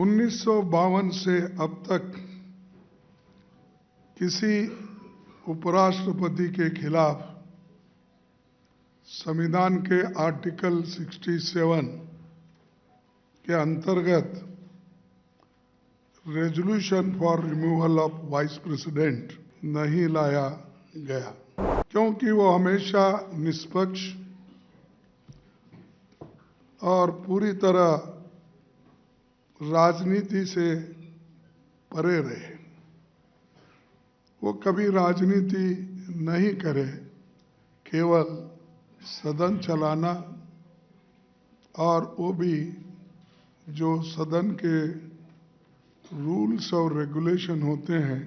1952 से अब तक किसी उपराष्ट्रपति के खिलाफ संविधान के आर्टिकल 67 के अंतर्गत resolution for removal of vice president नहीं लाया गया, क्योंकि वो हमेशा निष्पक्ष और पूरी तरह राजनीति से परे रहे। वो कभी राजनीति नहीं करे, केवल सदन चलाना, और वो भी जो सदन के रूल्स और रेगुलेशन होते हैं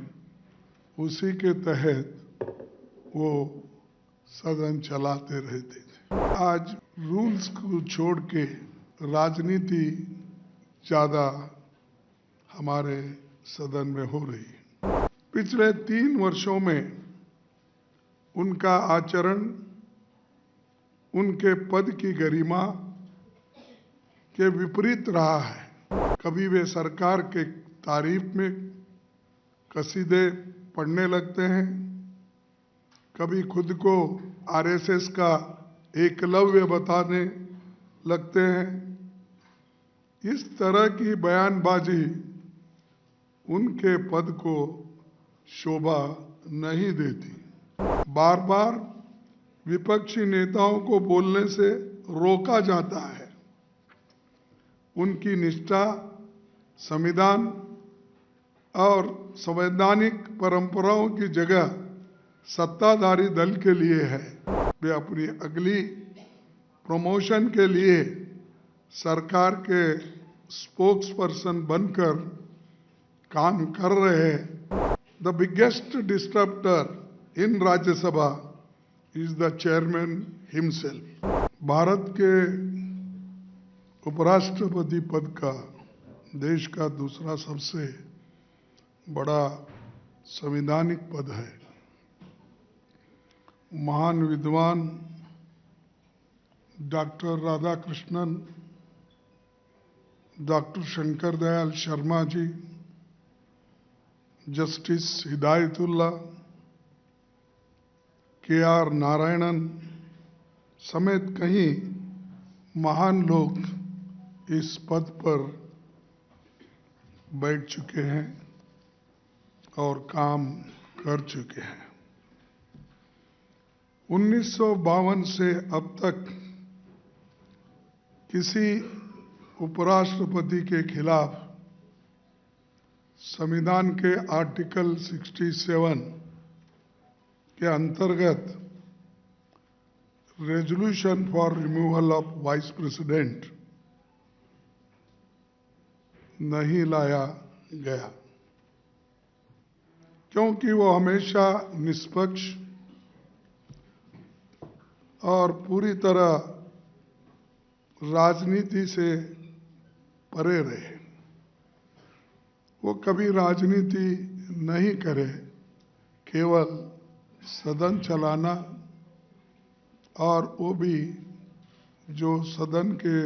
उसी के तहत वो सदन चलाते रहते थे। आज रूल्स को छोड़ के राजनीति ज़्यादा हमारे सदन में हो रही है। पिछले 3 वर्षों में उनका आचरण उनके पद की गरिमा के विपरीत रहा है। कभी वे सरकार के तारीफ में कसीदे पढ़ने लगते हैं, कभी खुद को आरएसएस का एकलव्य बताने लगते हैं। इस तरह की बयानबाजी उनके पद को शोभा नहीं देती। बार बार विपक्षी नेताओं को बोलने से रोका जाता है। उनकी निष्ठा संविधान और संवैधानिक परंपराओं की जगह सत्ताधारी दल के लिए है। वे अपनी अगली प्रमोशन के लिए सरकार के स्पोक्स पर्सन बनकर काम कर रहे हैं। The biggest disturber in Rajya Sabha is the chairman himself. Bharat के उपराष्ट्रपति पद का देश का दूसरा सबसे बड़ा संवैधानिक पद है। महान विद्वान doctor Radhakrishnan, doctor Shankar Dayal Sharma ji, justice Hidayatullah, KR. Narayanan समेत कई महान लोग इस पद पर बैठ चुके हैं और काम कर चुके हैं। 1952 से अब तक किसी उपराष्ट्रपति के खिलाफ संविधान के आर्टिकल 67 के अंतर्गत resolution for removal of vice president नहीं लाया गया, क्योंकि वो हमेशा निष्पक्ष और पूरी तरह राजनीति से परे रहे। वो कभी राजनीति नहीं करे, केवल सदन चलाना, और वो भी जो सदन के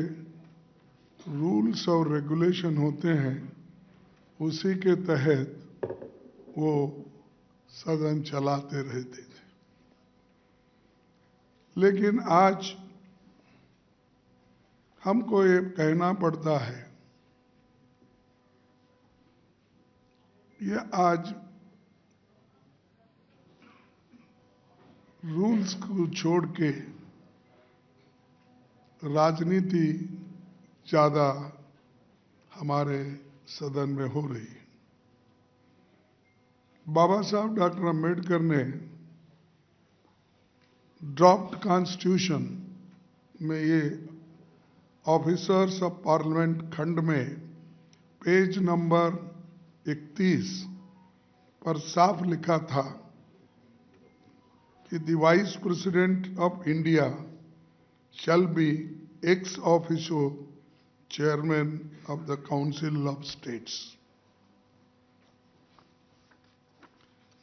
रूल्स और रेगुलेशन होते हैं उसी के तहत वो सदन चलाते रहते थे। लेकिन आज हमको ये कहना पड़ता है, ये आज रूल्स को छोड़ के राजनीति ज़्यादा हमारे सदन में हो रही है। बाबा साहब डॉक्टर अम्बेडकर ने ड्राफ्ट कॉन्स्टिट्यूशन में ये ऑफिसर्स ऑफ पार्लियामेंट खंड में पेज नंबर 31 पर साफ लिखा था कि the vice president of India shall be ex officio chairman of the council of states.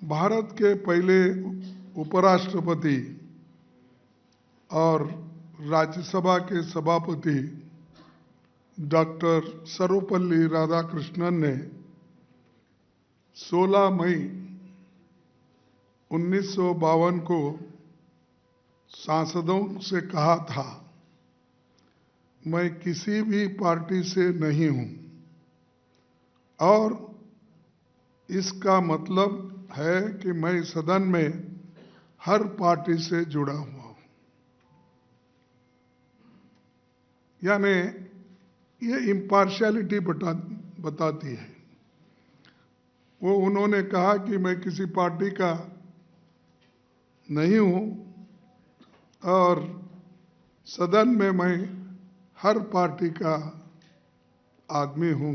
Bharat के पहले उपराष्ट्रपति और राज्यसभा के सभापति डॉक्टर सर्वपल्ली राधाकृष्णन ने 16 मई 1952 को सांसदों से कहा था, मैं किसी भी पार्टी से नहीं हूं और इसका मतलब है कि मैं सदन में हर पार्टी से जुड़ा हुआ हूं। यानी ये इम्पार्शियलिटी बताती है। वो उन्होंने कहा कि मैं किसी पार्टी का नहीं हूं और सदन में मैं हर पार्टी का आदमी हूं,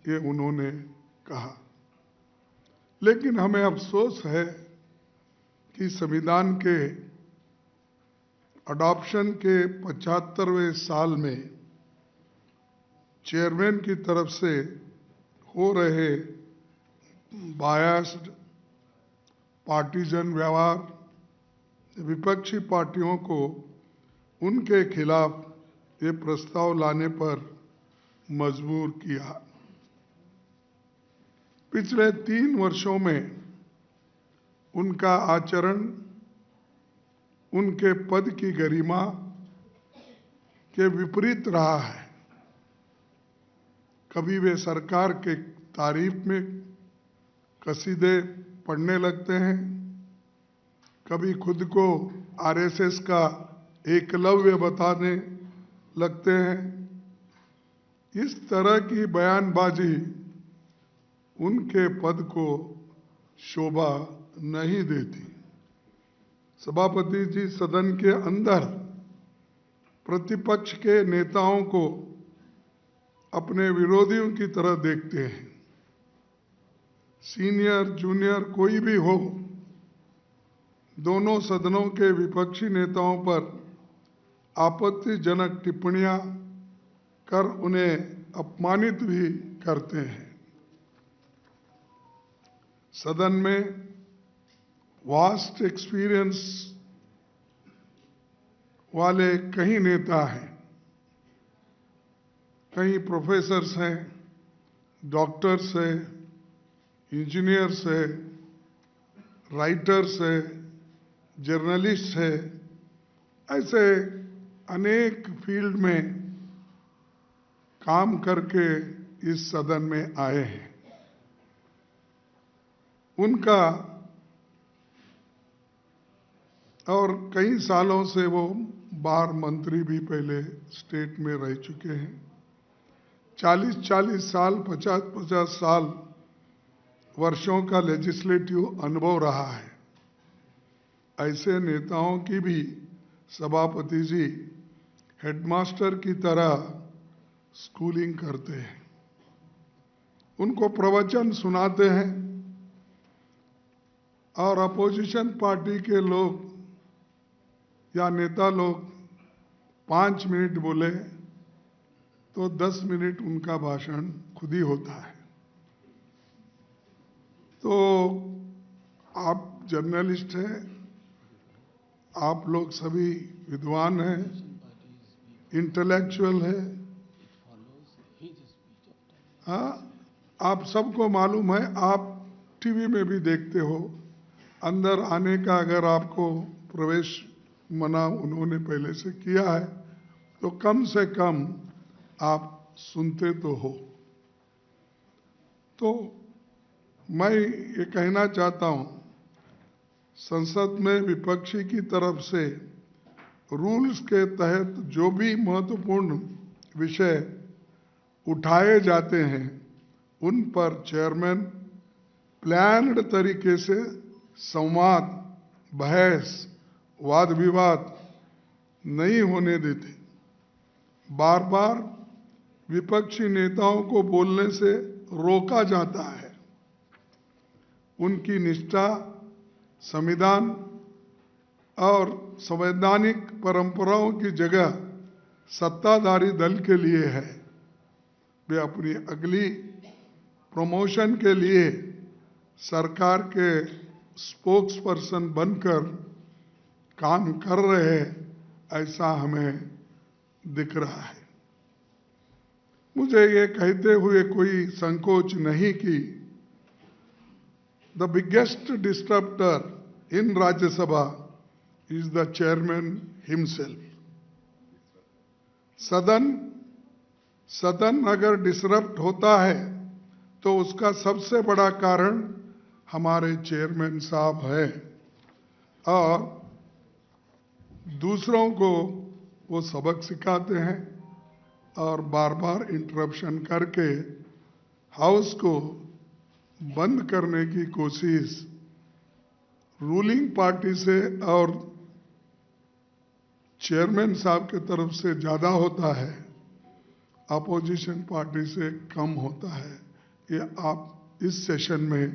ये उन्होंने कहा। लेकिन हमें अफसोस है कि संविधान के अडॉप्शन के 75वें साल में चेयरमैन की तरफ से हो रहे बायस्ड पार्टीजन व्यवहार विपक्षी पार्टियों को उनके खिलाफ ये प्रस्ताव लाने पर मजबूर किया। पिछले 3 वर्षों में उनका आचरण उनके पद की गरिमा के विपरीत रहा है। कभी वे सरकार के तारीफ में कसीदे पढ़ने लगते हैं, कभी खुद को आरएसएस का एकलव्य बताने लगते हैं। इस तरह की बयानबाजी उनके पद को शोभा नहीं देती। सभापति जी सदन के अंदर प्रतिपक्ष के नेताओं को अपने विरोधियों की तरह देखते हैं। सीनियर जूनियर कोई भी हो, दोनों सदनों के विपक्षी नेताओं पर आपत्तिजनक टिप्पणियां कर उन्हें अपमानित भी करते हैं। सदन में वास्ट एक्सपीरियंस वाले कई नेता हैं, कई प्रोफेसर्स हैं, डॉक्टर्स हैं, इंजीनियर्स हैं, राइटर्स हैं, जर्नलिस्ट हैं, ऐसे अनेक फील्ड में काम करके इस सदन में आए हैं। उनका और कई सालों से वो बार मंत्री भी पहले स्टेट में रह चुके हैं। 40-40 साल, 50-50 साल वर्षों का लेजिस्लेटिव अनुभव रहा है। ऐसे नेताओं की भी सभापति जी हेडमास्टर की तरह स्कूलिंग करते हैं, उनको प्रवचन सुनाते हैं और अपोजिशन पार्टी के लोग या नेता लोग 5 मिनट बोले तो 10 मिनट उनका भाषण खुद ही होता है। तो आप जर्नलिस्ट हैं, आप लोग सभी विद्वान हैं, इंटेलेक्चुअल हैं। हाँ, आप सबको मालूम है, आप टीवी में भी देखते हो। अंदर आने का अगर आपको प्रवेश मना उन्होंने पहले से किया है तो कम से कम आप सुनते तो हो। तो मैं ये कहना चाहता हूं, संसद में विपक्षी की तरफ से रूल्स के तहत जो भी महत्वपूर्ण विषय उठाए जाते हैं उन पर चेयरमैन प्लान्ड तरीके से संवाद, बहस, वाद विवाद नहीं होने देते। बार बार विपक्षी नेताओं को बोलने से रोका जाता है। उनकी निष्ठा संविधान और संवैधानिक परंपराओं की जगह सत्ताधारी दल के लिए है। वे अपनी अगली प्रमोशन के लिए सरकार के स्पोक्स पर्सन बनकर काम कर रहे हैं, ऐसा हमें दिख रहा है। मुझे ये कहते हुए कोई संकोच नहीं कि the biggest disturber in Rajya Sabha is the chairman himself. सदन अगर डिसरप्ट होता है तो उसका सबसे बड़ा कारण हमारे चेयरमैन साहब है, और दूसरों को वो सबक सिखाते हैं और बार बार इंटरप्शन करके हाउस को बंद करने की कोशिश रूलिंग पार्टी से और चेयरमैन साहब की तरफ से ज़्यादा होता है, अपोजिशन पार्टी से कम होता है। ये आप इस सेशन में